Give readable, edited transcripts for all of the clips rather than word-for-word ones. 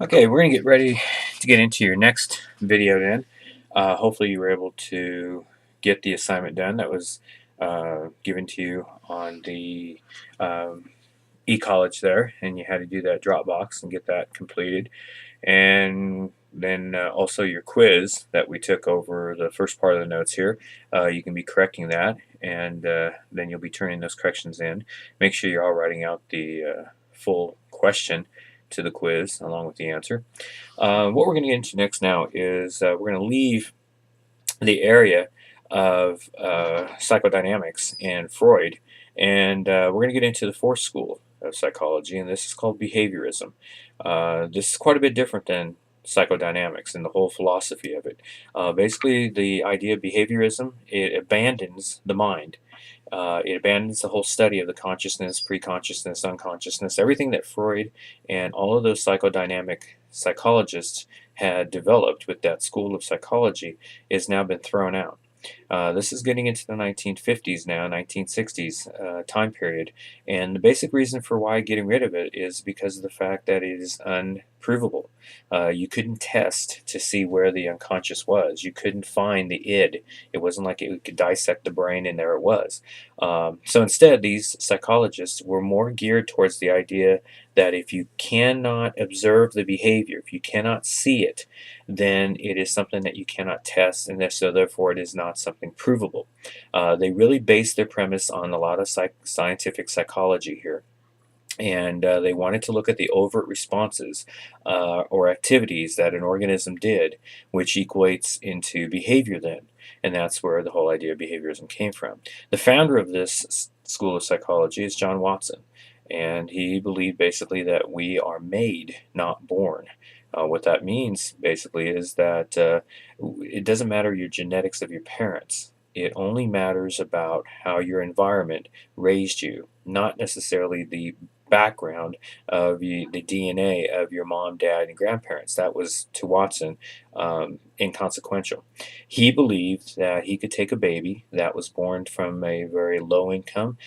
Okay, we're going to get ready to get into your next video then. Hopefully you were able to get the assignment done that was given to you on the e-college there, and you had to do that Dropbox and get that completed. And then also your quiz that we took over the first part of the notes here. You can be correcting that, and then you'll be turning those corrections in. Make sure you're all writing out the full question to the quiz along with the answer. What we're going to get into next now is we're going to leave the area of psychodynamics and Freud, and we're going to get into the fourth school of psychology, and this is called behaviorism. This is quite a bit different than psychodynamics and the whole philosophy of it. Basically, the idea of behaviorism, it abandons the mind. It abandons the whole study of the consciousness, pre-consciousness, unconsciousness, everything that Freud and all of those psychodynamic psychologists had developed with that school of psychology has now been thrown out. This is getting into the 1950s now, 1960s time period, and the basic reason for why getting rid of it is because of the fact that it is unprovable. You couldn't test to see where the unconscious was. You couldn't find the id. It wasn't like it could dissect the brain and there it was. So instead, these psychologists were more geared towards the idea that if you cannot observe the behavior, if you cannot see it, then it is something that you cannot test, and so therefore it is not something provable. They really base their premise on a lot of scientific psychology here. And they wanted to look at the overt responses or activities that an organism did, which equates into behavior then. And that's where the whole idea of behaviorism came from. The founder of this school of psychology is John Watson. And he believed basically that we are made, not born. What that means basically is that it doesn't matter your genetics of your parents. It only matters about how your environment raised you, not necessarily the background of the DNA of your mom, dad, and grandparents. That was, to Watson, inconsequential. He believed that he could take a baby that was born from a very low income,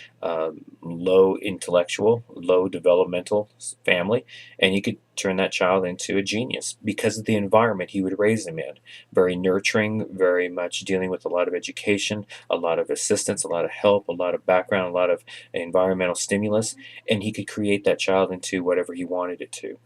low intellectual, low developmental family, and he could turn that child into a genius because of the environment he would raise him in. Very nurturing, very much dealing with a lot of education, a lot of assistance, a lot of help, a lot of background, a lot of environmental stimulus, and he could create that child into whatever he wanted it to.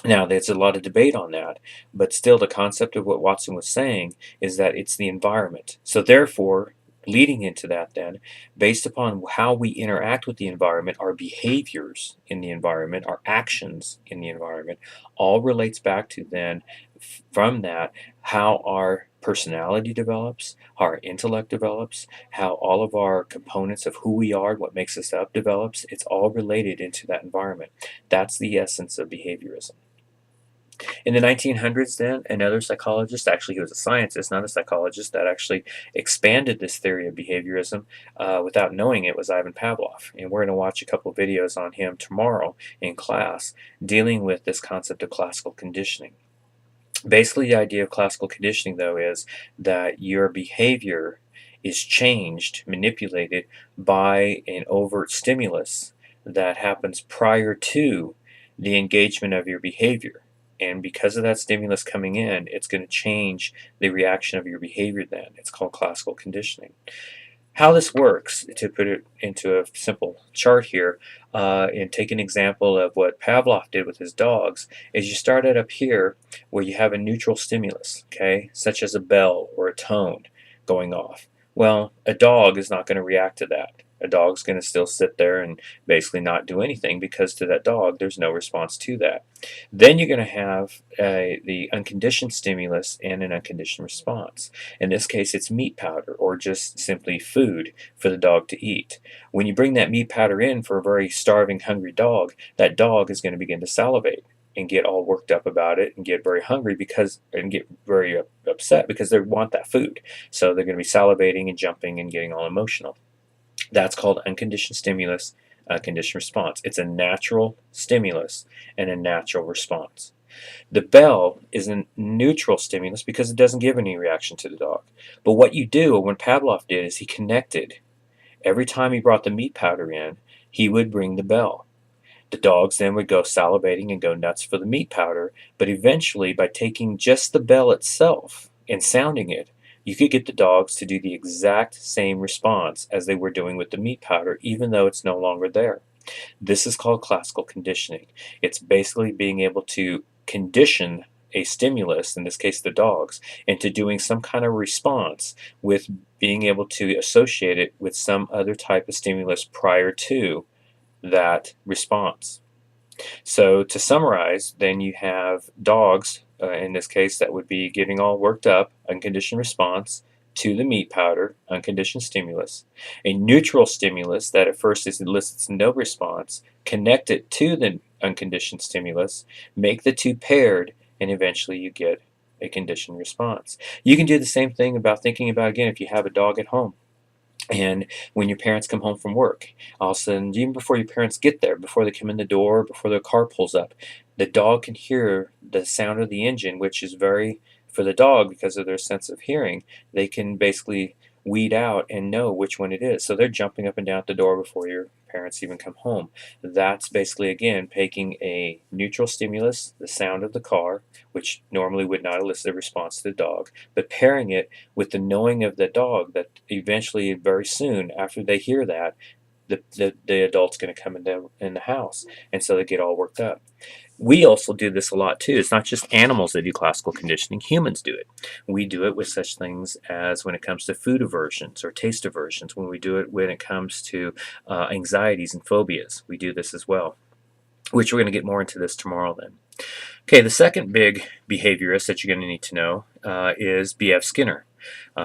Now, there's a lot of debate on that, but still the concept of what Watson was saying is that it's the environment. So therefore, leading into that then, based upon how we interact with the environment, our behaviors in the environment, our actions in the environment, all relates back to then, from that, how our personality develops, how our intellect develops, how all of our components of who we are, what makes us up develops. It's all related into that environment. That's the essence of behaviorism. In the 1900s, then, another psychologist, actually he was a scientist, not a psychologist, that actually expanded this theory of behaviorism without knowing it, was Ivan Pavlov. And we're going to watch a couple videos on him tomorrow in class dealing with this concept of classical conditioning. Basically, the idea of classical conditioning, though, is that your behavior is changed, manipulated by an overt stimulus that happens prior to the engagement of your behavior. And because of that stimulus coming in, it's going to change the reaction of your behavior then. It's called classical conditioning. How this works, to put it into a simple chart here, and take an example of what Pavlov did with his dogs, is you start it up here where you have a neutral stimulus, okay, such as a bell or a tone going off. Well, a dog is not going to react to that. A dog's going to still sit there and basically not do anything because to that dog there's no response to that. Then you're going to have the unconditioned stimulus and an unconditioned response. In this case, it's meat powder or just simply food for the dog to eat. When you bring that meat powder in for a very starving, hungry dog, that dog is going to begin to salivate and get all worked up about it and get very hungry and get very upset because they want that food. So they're going to be salivating and jumping and getting all emotional. That's called unconditioned stimulus, unconditioned response. It's a natural stimulus and a natural response. The bell is a neutral stimulus because it doesn't give any reaction to the dog. But what you do, what Pavlov did, is he connected. Every time he brought the meat powder in, he would ring the bell. The dogs then would go salivating and go nuts for the meat powder, but eventually, by taking just the bell itself and sounding it, you could get the dogs to do the exact same response as they were doing with the meat powder, even though it's no longer there. This is called classical conditioning. It's basically being able to condition a stimulus, in this case the dogs, into doing some kind of response with being able to associate it with some other type of stimulus prior to that response. So to summarize, then you have dogs, in this case, that would be getting all worked up, unconditioned response to the meat powder, unconditioned stimulus. A neutral stimulus that at first elicits no response, connect it to the unconditioned stimulus, make the two paired, and eventually you get a conditioned response. You can do the same thing about thinking about, again, if you have a dog at home. And when your parents come home from work, all of a sudden, even before your parents get there, before they come in the door, before their car pulls up, the dog can hear the sound of the engine, which is very, for the dog, because of their sense of hearing, they can basically weed out and know which one it is. So they're jumping up and down at the door before your parents even come home. That's basically, again, taking a neutral stimulus, the sound of the car, which normally would not elicit a response to the dog, but pairing it with the knowing of the dog that eventually, very soon after they hear that, the adult's going to come in the house, and so they get all worked up. We also do this a lot too. It's not just animals that do classical conditioning, humans do it. We do it with such things as when it comes to food aversions or taste aversions, when we do it when it comes to anxieties and phobias. We do this as well, which we're going to get more into this tomorrow then. Okay, the second big behaviorist that you're going to need to know is B.F. Skinner.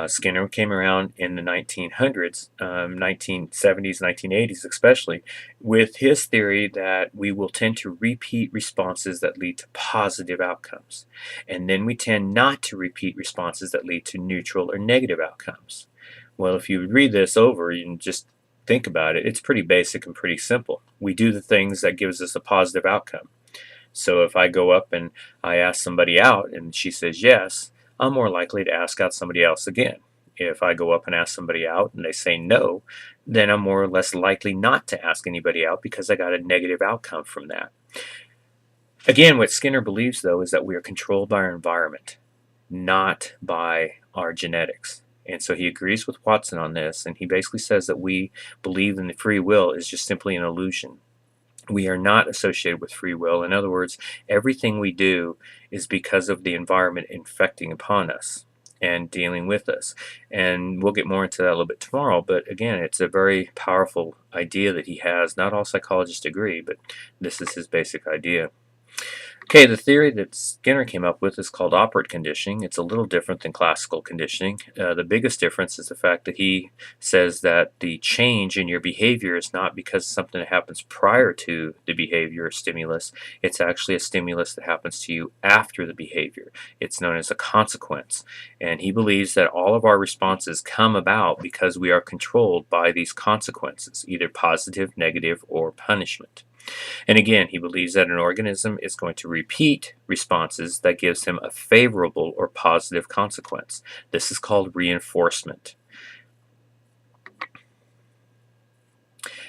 Skinner came around in the 1900s, 1970s, 1980s especially, with his theory that we will tend to repeat responses that lead to positive outcomes. And then we tend not to repeat responses that lead to neutral or negative outcomes. Well, if you read this over and just think about it, it's pretty basic and pretty simple. We do the things that gives us a positive outcome. So if I go up and I ask somebody out and she says yes, I'm more likely to ask out somebody else again. If I go up and ask somebody out and they say no, then I'm more or less likely not to ask anybody out because I got a negative outcome from that. Again, what Skinner believes, though, is that we are controlled by our environment, not by our genetics. And so he agrees with Watson on this, and he basically says that we believe in the free will is just simply an illusion. We are not associated with free will. In other words, everything we do is because of the environment infecting upon us and dealing with us. And we'll get more into that a little bit tomorrow. But again, it's a very powerful idea that he has. Not all psychologists agree, but this is his basic idea. Okay, the theory that Skinner came up with is called operant conditioning. It's a little different than classical conditioning. The biggest difference is the fact that he says that the change in your behavior is not because of something that happens prior to the behavior or stimulus. It's actually a stimulus that happens to you after the behavior. It's known as a consequence. And he believes that all of our responses come about because we are controlled by these consequences, either positive, negative, or punishment. And again, he believes that an organism is going to repeat responses that gives him a favorable or positive consequence. This is called reinforcement.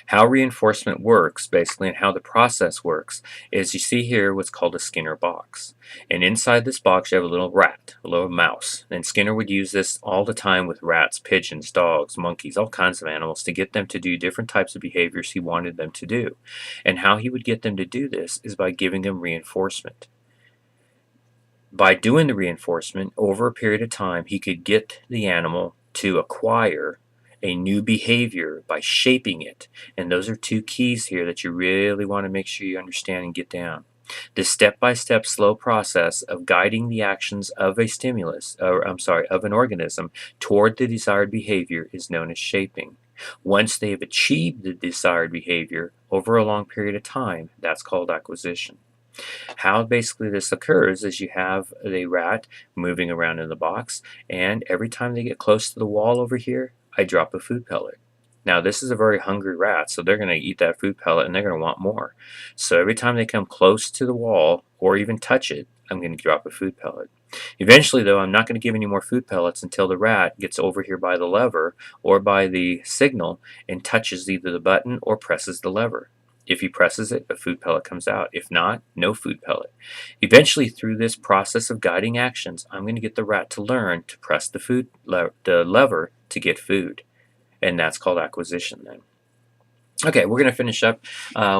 How reinforcement works, basically, and how the process works, is you see here what's called a Skinner box. And inside this box, you have a little rat, a little mouse. And Skinner would use this all the time with rats, pigeons, dogs, monkeys, all kinds of animals to get them to do different types of behaviors he wanted them to do. And how he would get them to do this is by giving them reinforcement. By doing the reinforcement over a period of time, he could get the animal to acquire a new behavior by shaping it. And those are two keys here that you really want to make sure you understand and get down. This step-by-step slow process of guiding the actions of a stimulus, or of an organism toward the desired behavior is known as shaping. Once they have achieved the desired behavior over a long period of time, that's called acquisition. How basically this occurs is you have a rat moving around in the box, and every time they get close to the wall over here, I drop a food pellet. Now this is a very hungry rat, so they're going to eat that food pellet and they're going to want more. So every time they come close to the wall or even touch it, I'm going to drop a food pellet. Eventually, though, I'm not going to give any more food pellets until the rat gets over here by the lever or by the signal and touches either the button or presses the lever. If he presses it, a food pellet comes out. If not, no food pellet. Eventually, through this process of guiding actions, I'm going to get the rat to learn to press the lever to get food. And that's called acquisition then. Okay, we're going to finish up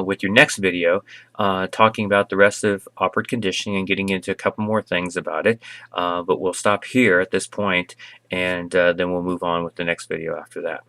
with your next video talking about the rest of operant conditioning and getting into a couple more things about it. But we'll stop here at this point, and then we'll move on with the next video after that.